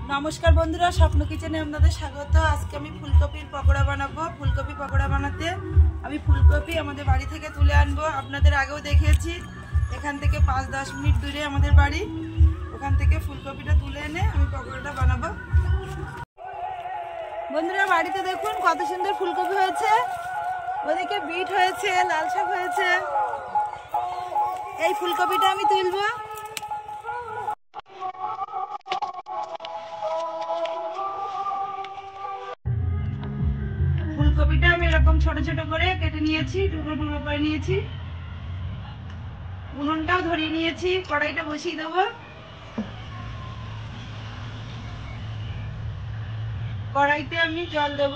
नमस्कार बंधुरा स्वप्न किचेने आपनादेर स्वागत। आज के आमी फुलकपिर पकोड़ा बानाबो। फुलकपि पकोड़ा बानाते आमी फुलकपि आमादेर बाड़ी थेके तुले आनबो। आपनादेर आगेओ देखिয়েছি एखान थेके 5-10 मिनिट दूरे आमादेर बाड़ी। ओखान थेके फुलकपिटा तुले एने आमी पकोड़ाटा बानाबो। बंधुरा बाड़ीते देखुन कत सुंदर फुलकपि हयेছে, ओदिके बीट हयेছে, लाल शाक हयेছে। এই ফুলকপিটা আমি তুলবো। ফুলকপিটা আমি এরকম ছোট ছোট করে কেটে নিয়েছি, টুকরো টুকরো করে নিয়েছি। উনুনটাও ধরিয়ে নিয়েছি, কড়াইটা বসিয়ে দেব। কড়াইতে আমি জল দেব।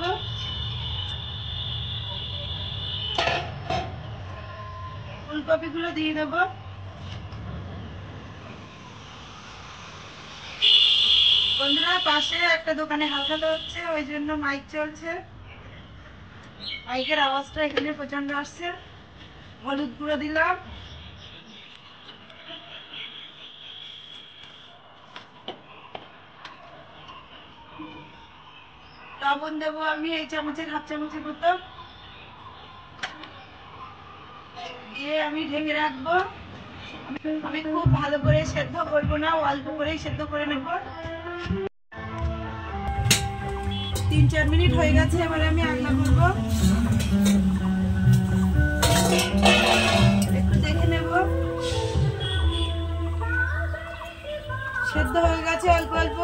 ফুলকপিগুলো দিয়ে দেব। বন্ধুরা পাশে একটা দোকানে হালখাতা হচ্ছে, ওই জন্য মাইক চলছে। মাইকের আওয়াজটা এখানে প্রচন্ড আসছে। হলুদ গুঁড়ো দিলাম, লবণ দেবো আমি এই চামচের হাফ চামচের মতো দিয়ে আমি ঢেকে রাখবো। আমি খুব ভালো করে সেদ্ধ করবো না, অল্প করেই সেদ্ধ করে নেব। 3-4 মিনিট হয়ে গেছে, এবারে আমি রান্না করব। একটু দেখে নেব সেদ্ধ হয়ে গেছে অল্প অল্প।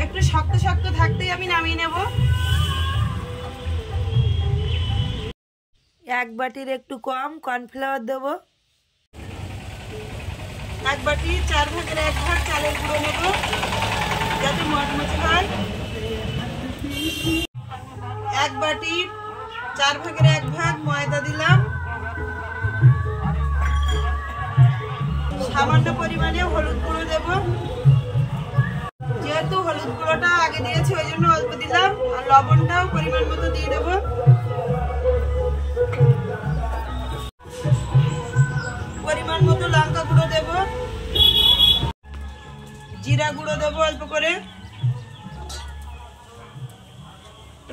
একটু শক্ত শক্ত থাকতেই আমি নামিয়ে নেব। এক বাটির একটু কম কর্নফ্লাওয়ার দেব। এক বাটি 4 ভাগের 1 ভাগ চালের গুঁড়ো নেব যাতে মচমচে হয়। 1 বাটি 4 ভাগের 1 ভাগ ময়দা দিলাম। সামান্য পরিমাণে হলুদ গুঁড়ো দেব। যেহেতু হলুদ গুঁড়োটা আগে দিয়েছি ওই জন্য অল্প দিলাম, আর লবণটাও পরিমাণ মতো দিয়ে দেব। পরিমাণ মতো লঙ্কা গুঁড়ো দেব, জিরা গুঁড়ো দেব অল্প করে,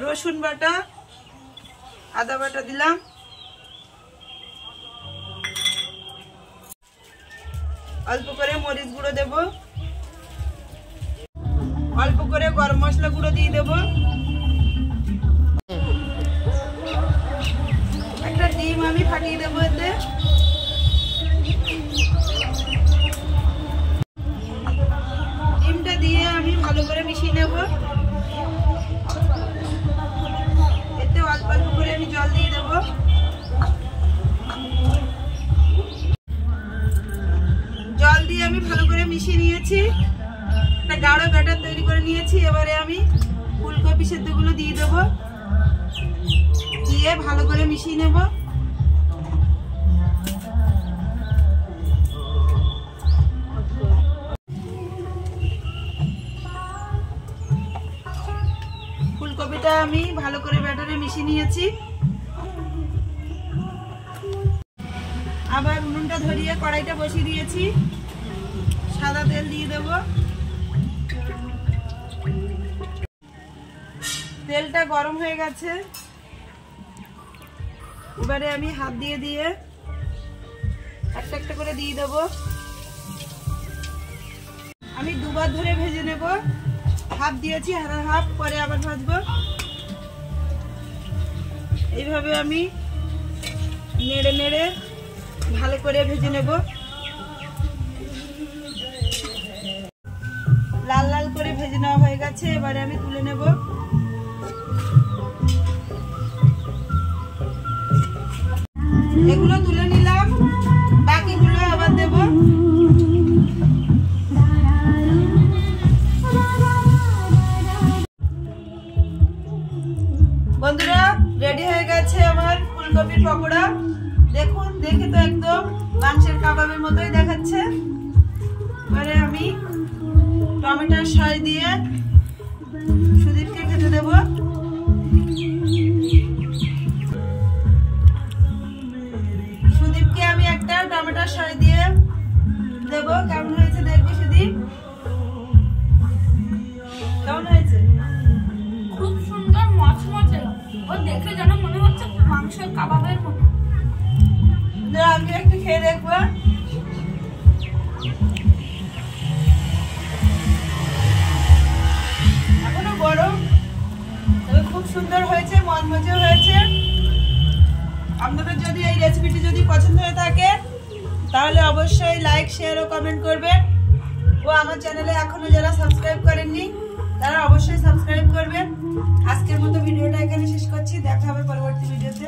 রসুন বাটা, আদা বাটা দিলাম, অল্প করে মরিচ গুঁড়ো দেব, অল্প করে গরম মশলা গুঁড়ো দিয়ে দেব। একটা ডিম আমি ফাটিয়ে দেবো এতে। ডিমটা দিয়ে আমি ভালো করে মিশিয়ে নেব। এতে অল্প অল্প করে আমি জল দিয়ে দেব। জল দিয়ে আমি ভালো করে মিশিয়ে নিয়েছি, একটা গাঢ় ব্যাটার তৈরি করে নিয়েছি। এবারে আমি ফুলকপি সেদ্ধগুলো দিয়ে দেব, দিয়ে ভালো করে মিশিয়ে নেব। ফুলকপিটা আমি ভালো করে ব্যাটারে মিশিয়ে নিয়েছি। আবার উনুনটা ধরিয়ে কড়াইটা বসিয়ে দিয়েছি, সাদা তেল দিয়ে দেব। তেলটা গরম হয়ে গেছে, এবারে আমি হাত দিয়ে দিয়ে একটা একটা করে দিয়ে দেব। আমি দুবার ধরে ভেজে নেব। হাফ দিয়েছি, আর হাফ পরে আবার ভাজবো। এইভাবে আমি নেড়ে নেড়ে ভালো করে ভেজে নেব। লাল লাল করে ভেজে নেওয়া হয়ে গেছে, এবারে আমি তুলে নেব। এগুলো তুলে নিলাম, বাকিগুলো আবার দেব। বন্ধুরা রেডি হয়ে গেছে আমার ফুলকপির পকোড়া। দেখুন, দেখে তো একদম মাংসের কাবাবের মতোই দেখাচ্ছে। এবারে আমি টমেটোর সস দিয়ে সুদীপকে খেতে দেব। সুদীপকে আমি একটা টমেটোর সস দিয়ে দেব। কেমন হয়েছে দেখবি সুদীপ। দেখে যেন মনে হচ্ছে মাংসের কাবাবের মতো। আমি একটু খেয়ে দেখবো। এখনো গরম, তবে খুব সুন্দর হয়েছে, মজমজে হয়েছে। আপনাদের যদি এই রেসিপিটি যদি পছন্দ হয়ে থাকে তাহলে অবশ্যই লাইক, শেয়ার ও কমেন্ট করবেন। ও আমার চ্যানেলে এখনো যারা সাবস্ক্রাইব করেননি তারা অবশ্যই সাবস্ক্রাইব করবেন। আজকের মতো ভিডিওটা এখানে শেষ করছি, দেখা হবে পরবর্তী ভিডিওতে।